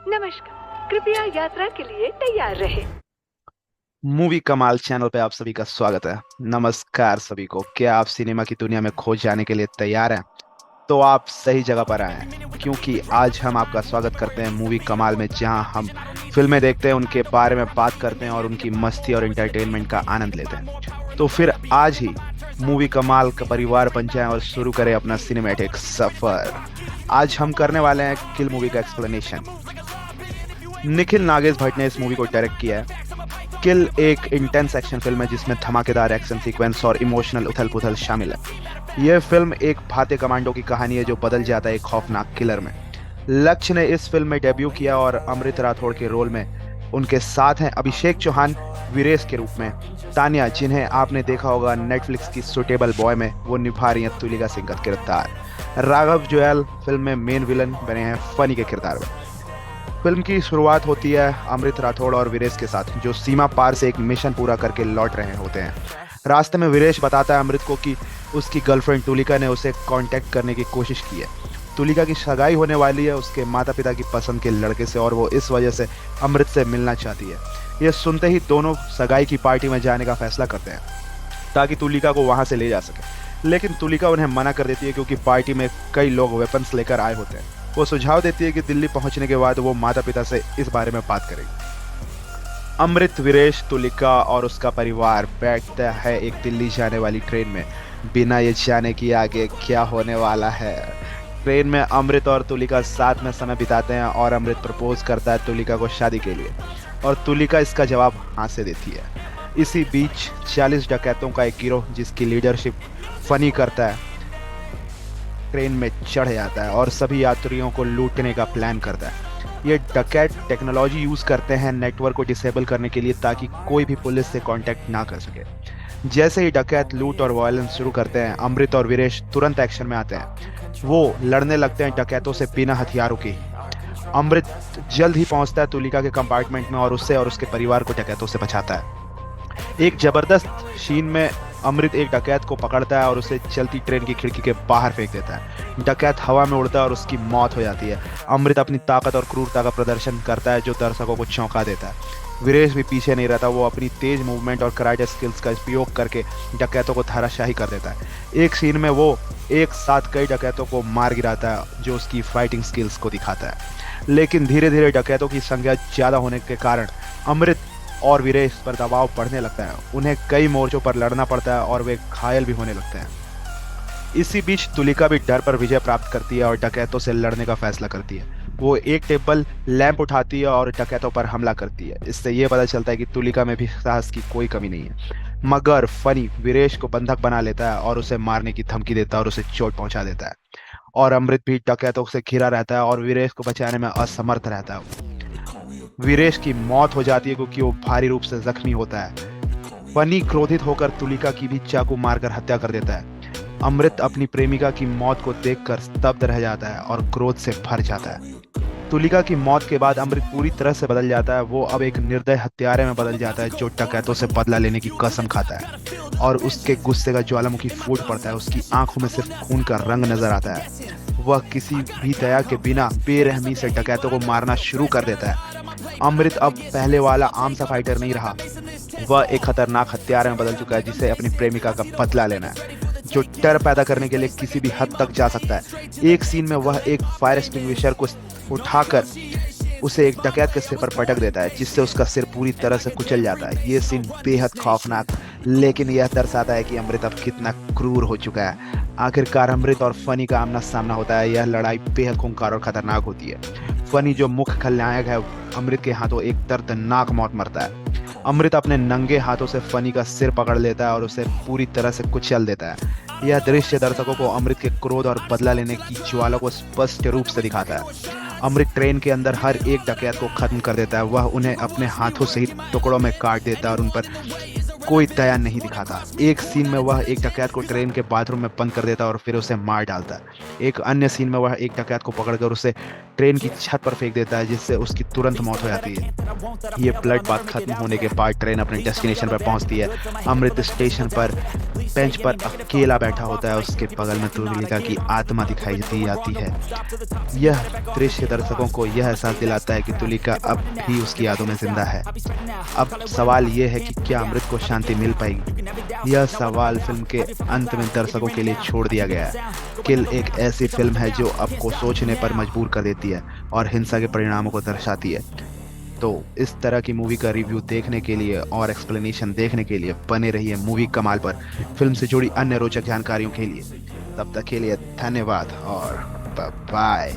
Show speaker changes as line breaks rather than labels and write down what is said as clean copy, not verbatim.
नमस्कार, कृपया यात्रा के लिए तैयार रहें।
मूवी कमाल चैनल पे आप सभी का स्वागत है। नमस्कार सभी को। क्या आप सिनेमा की दुनिया में खो जाने के लिए तैयार हैं? तो आप सही जगह पर आए हैं, क्योंकि आज हम आपका स्वागत करते हैं मूवी कमाल में, जहां हम फिल्में देखते हैं, उनके बारे में बात करते हैं और उनकी मस्ती और एंटरटेनमेंट का आनंद लेते हैं। तो फिर आज ही मूवी कमाल का परिवार बन जाएं और शुरू करें अपना सिनेमैटिक सफर। आज हम करने वाले हैं किल मूवी का एक्सप्लेनेशन। निखिल नागेश भट्ट ने इस मूवी को डायरेक्ट किया है। किल एक इंटेंस एक्शन फिल्म है जिसमें धमाकेदार एक्शन सीक्वेंस और इमोशनल उथल पुथल शामिल है। यह फिल्म एक भारतीय कमांडो की कहानी है जो बदल जाता है एक खौफनाक किलर में। लक्ष्य ने इस फिल्म में डेब्यू किया और अमृत राठौड़ के रोल में उनके साथ हैं अभिषेक चौहान वीरेश के रूप में। तानिया, जिन्हें आपने देखा होगा नेटफ्लिक्स की सुटेबल बॉय में, वो निभा रही हैं तुलिका सिंह का किरदार। राघव जुएल फिल्म में मेन विलन बने हैं फनी के किरदार में। फिल्म की शुरुआत होती है अमृत राठौड़ और वीरेश के साथ, जो सीमा पार से एक मिशन पूरा करके लौट रहे होते हैं। रास्ते में वीरेश बताता है अमृत को कि उसकी गर्लफ्रेंड तुलिका ने उसे कांटेक्ट करने की कोशिश की है। तुलिका की सगाई होने वाली है उसके माता पिता की पसंद के लड़के से, और वो इस वजह से अमृत से मिलना चाहती है। ये सुनते ही दोनों सगाई की पार्टी में जाने का फैसला करते हैं ताकि तुलिका को वहां से ले जा सके। लेकिन तुलिका उन्हें मना कर देती है क्योंकि पार्टी में कई लोग वेपन्स लेकर आए होते हैं। वो सुझाव देती है कि दिल्ली पहुंचने के बाद वो माता पिता से इस बारे में बात करेगी। अमृत, वीरेश, तुलिका और उसका परिवार बैठता है एक दिल्ली जाने वाली ट्रेन में, बिना ये जाने कि आगे क्या होने वाला है। ट्रेन में अमृत और तुलिका साथ में समय बिताते हैं और अमृत प्रपोज करता है तुलिका को शादी के लिए, और तुलिका इसका जवाब हाँ से देती है। इसी बीच 40 डकैतों का एक गिरोह, जिसकी लीडरशिप फनी करता है, ट्रेन में चढ़ जाता है और सभी यात्रियों को लूटने का प्लान करता है। ये डकैत टेक्नोलॉजी यूज करते हैं नेटवर्क को डिसेबल करने के लिए, ताकि कोई भी पुलिस से कांटेक्ट ना कर सके। जैसे ही डकैत लूट और वायलेंस शुरू करते हैं, अमृत और वीरेश तुरंत एक्शन में आते हैं। वो लड़ने लगते हैं डकैतों से बिना हथियारों के ही। अमृत जल्द ही पहुंचता है तुलिका के कंपार्टमेंट में और उससे और उसके परिवार को डकैतों से बचाता है। एक जबरदस्त सीन में अमृत एक डकैत को पकड़ता है और उसे चलती ट्रेन की खिड़की के बाहर फेंक देता है। डकैत हवा में उड़ता है और उसकी मौत हो जाती है। अमृत अपनी ताकत और क्रूरता का प्रदर्शन करता है जो दर्शकों को चौंका देता है। वीरेश भी पीछे नहीं रहता, वो अपनी तेज मूवमेंट और कराटे स्किल्स का उपयोग करके डकैतों को धराशाही कर देता है। एक सीन में वो एक साथ कई डकैतों को मार गिराता है, जो उसकी फाइटिंग स्किल्स को दिखाता है। लेकिन धीरे धीरे डकैतों की संख्या ज्यादा होने के कारण अमृत और वीरेश पर दबाव बढ़ने लगता है। उन्हें कई मोर्चों पर लड़ना पड़ता है और वे घायल भी होने लगते हैं। इसी बीच तुलिका भी डर पर विजय प्राप्त करती है और डकैतों से लड़ने का फैसला करती है। वो एक टेबल लैंप उठाती है और डकैतों पर हमला करती है। इससे ये पता चलता है कि तुलिका में भी साहस की कोई कमी नहीं है। मगर फनी वीरेश को बंधक बना लेता है और उसे मारने की धमकी देता है और उसे चोट पहुंचा देता है। और अमृत भी डकैतों से घिरा रहता है और वीरेश को बचाने में असमर्थ रहता है। वीरेश की मौत हो जाती है क्योंकि वो भारी रूप से जख्मी होता है। फनी क्रोधित होकर तुलिका की भी चाकू मारकर हत्या कर देता है। अमृत अपनी प्रेमिका की मौत को देखकर स्तब्ध रह जाता है और क्रोध से भर जाता है। तुलिका की मौत के बाद अमृत पूरी तरह से बदल जाता है। वो अब एक निर्दय हत्यारे में बदल जाता है जो डकैतों से बदला लेने की कसम खाता है, और उसके गुस्से का ज्वालामुखी फूट पड़ता है। उसकी आंखों में सिर्फ खून का रंग नजर आता है। वह किसी भी दया के बिना बेरहमी से डकैतों को मारना शुरू कर देता है। अमृत अब पहले वाला आम सा फाइटर नहीं रहा, वह एक खतरनाक हत्यारे में बदल चुका है जिसे अपनी प्रेमिका का बदला लेना है, जो डर पैदा करने के लिए किसी भी हद तक जा सकता है। एक सीन में वह एक फायर एक्सटिंग्विशर को उठाकर उसे एक डकैत के सिर पर पटक देता है, जिससे उसका सिर पूरी तरह से कुचल जाता है। ये सीन बेहद खौफनाक, लेकिन यह दर्शाता है कि अमृत अब कितना क्रूर हो चुका है। आखिरकार अमृत और फनी का आमना सामना होता है। यह लड़ाई बेहद खूंखार और खतरनाक होती है। फनी, जो मुख्य खलनायक है, अमृत के हाथों एक दर्दनाक मौत मरता है। अमृत अपने नंगे हाथों से फनी का सिर पकड़ लेता है और उसे पूरी तरह से कुचल देता है। यह दृश्य दर्शकों को अमृत के क्रोध और बदला लेने की ज्वाला को स्पष्ट रूप से दिखाता है। अमृत ट्रेन के अंदर हर एक डकैत को खत्म कर देता है। वह उन्हें अपने हाथों से ही टुकड़ों में काट देता है और उन पर कोई दया नहीं दिखाता। एक सीन में वह एक डकैत को ट्रेन के बाथरूम में बंद कर देता है और फिर उसे मार डालता है। एक अन्य सीन में वह एक डकैत को पकड़कर उसे ट्रेन की छत पर फेंक देता है, जिससे उसकी तुरंत मौत हो जाती है। ये ब्लड बाथ खत्म होने के बाद ट्रेन अपने डेस्टिनेशन पर पहुंचती है। अमृत स्टेशन पर बेंच पर अकेला बैठा होता है, उसके बगल में तुलिका की आत्मा दिखाई दी जाती है। यह दृश्य दर्शकों को यह एहसास दिलाता है कि तुलिका अब भी उसकी यादों में जिंदा है। अब सवाल यह है कि क्या अमृत को शांति मिल पाएगी? यह सवाल फिल्म के अंत में दर्शकों के लिए छोड़ दिया गया है। किल एक ऐसी फिल्म है जो आपको सोचने पर मजबूर कर देती है और हिंसा के परिणामों को दर्शाती है। तो इस तरह की मूवी का रिव्यू देखने के लिए और एक्सप्लेनेशन देखने के लिए बने रहिए मूवी कमाल पर। फिल्म से जुड़ी अन्य रोचक जानकारियों के लिए तब तक के लिए धन्यवाद और बाय।